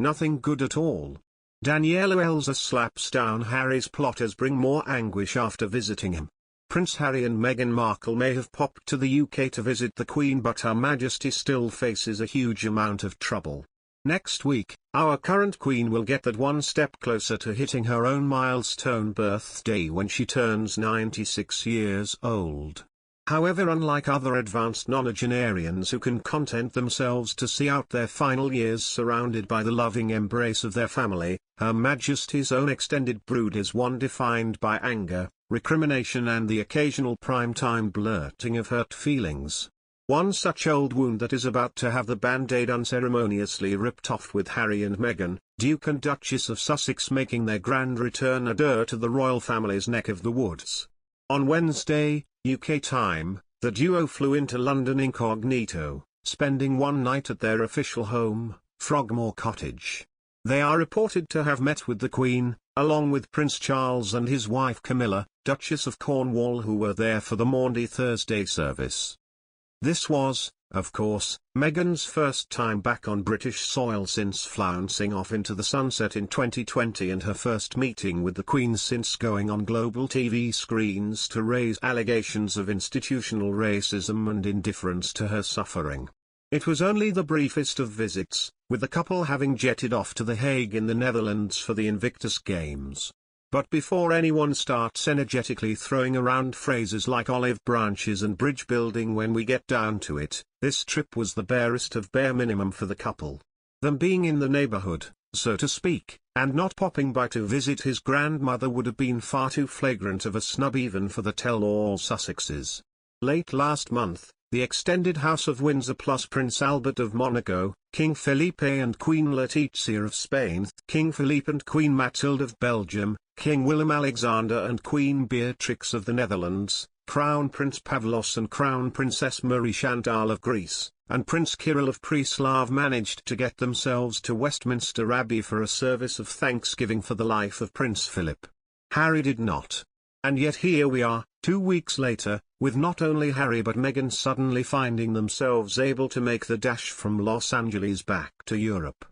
nothing good at all. Daniela Elsa slaps down Harry's plotters bring more anguish after visiting him. Prince Harry and Meghan Markle may have popped to the UK to visit the Queen, but Her Majesty still faces a huge amount of trouble. Next week, our current Queen will get that one step closer to hitting her own milestone birthday when she turns 96 years old. However, unlike other advanced nonagenarians who can content themselves to see out their final years surrounded by the loving embrace of their family, Her Majesty's own extended brood is one defined by anger, recrimination and the occasional prime-time blurting of hurt feelings. One such old wound that is about to have the band-aid unceremoniously ripped off with Harry and Meghan, Duke and Duchess of Sussex making their grand return ado to the royal family's neck of the woods. On Wednesday, UK time, the duo flew into London incognito, spending one night at their official home, Frogmore Cottage. They are reported to have met with the Queen, along with Prince Charles and his wife Camilla, Duchess of Cornwall, who were there for the Maundy Thursday service. This was, of course, Meghan's first time back on British soil since flouncing off into the sunset in 2020, and her first meeting with the Queen since going on global TV screens to raise allegations of institutional racism and indifference to her suffering. It was only the briefest of visits, with the couple having jetted off to The Hague in the Netherlands for the Invictus Games. But before anyone starts energetically throwing around phrases like olive branches and bridge building when we get down to it, this trip was the barest of bare minimum for the couple. Them being in the neighborhood, so to speak, and not popping by to visit his grandmother would have been far too flagrant of a snub even for the tell-all Sussexes. Late last month, the extended House of Windsor plus Prince Albert of Monaco, King Felipe and Queen Letizia of Spain, King Philippe and Queen Mathilde of Belgium, King Willem Alexander and Queen Beatrix of the Netherlands, Crown Prince Pavlos and Crown Princess Marie Chantal of Greece, and Prince Kirill of Preslav managed to get themselves to Westminster Abbey for a service of thanksgiving for the life of Prince Philip. Harry did not. And yet here we are, 2 weeks later, with not only Harry but Meghan suddenly finding themselves able to make the dash from Los Angeles back to Europe.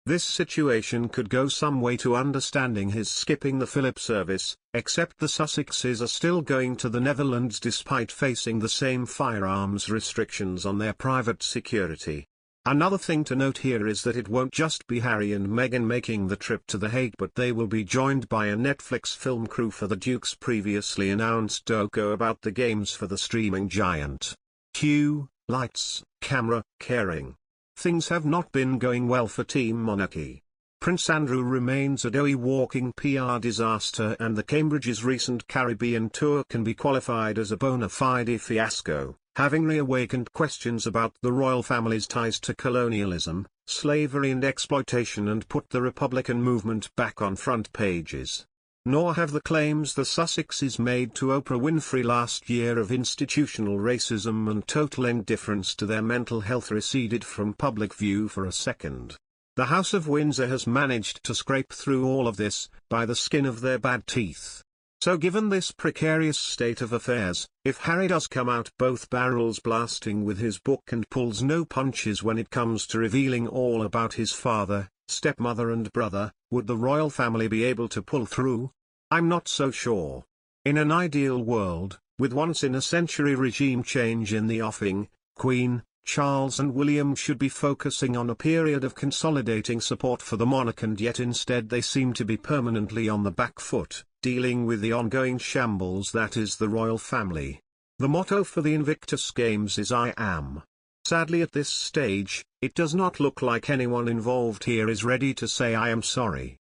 This situation could go some way to understanding his skipping the Philip service, except the Sussexes are still going to the Netherlands despite facing the same firearms restrictions on their private security. Another thing to note here is that it won't just be Harry and Meghan making the trip to The Hague, but they will be joined by a Netflix film crew for the Duke's previously announced doco about the games for the streaming giant. Cue, lights, camera, caring. Things have not been going well for Team Monarchy. Prince Andrew remains a doughy walking PR disaster, and the Cambridge's recent Caribbean tour can be qualified as a bona fide fiasco, having reawakened questions about the royal family's ties to colonialism, slavery and exploitation, and put the Republican movement back on front pages. Nor have the claims the Sussexes made to Oprah Winfrey last year of institutional racism and total indifference to their mental health receded from public view for a second. The House of Windsor has managed to scrape through all of this, by the skin of their bad teeth. So given this precarious state of affairs, if Harry does come out both barrels blasting with his book and pulls no punches when it comes to revealing all about his father, stepmother and brother, would the royal family be able to pull through? I'm not so sure. In an ideal world, with once-in-a-century regime change in the offing, Queen, Charles and William should be focusing on a period of consolidating support for the monarch, and yet instead they seem to be permanently on the back foot, dealing with the ongoing shambles that is the royal family. The motto for the Invictus Games is I am. Sadly, at this stage, it does not look like anyone involved here is ready to say I am sorry.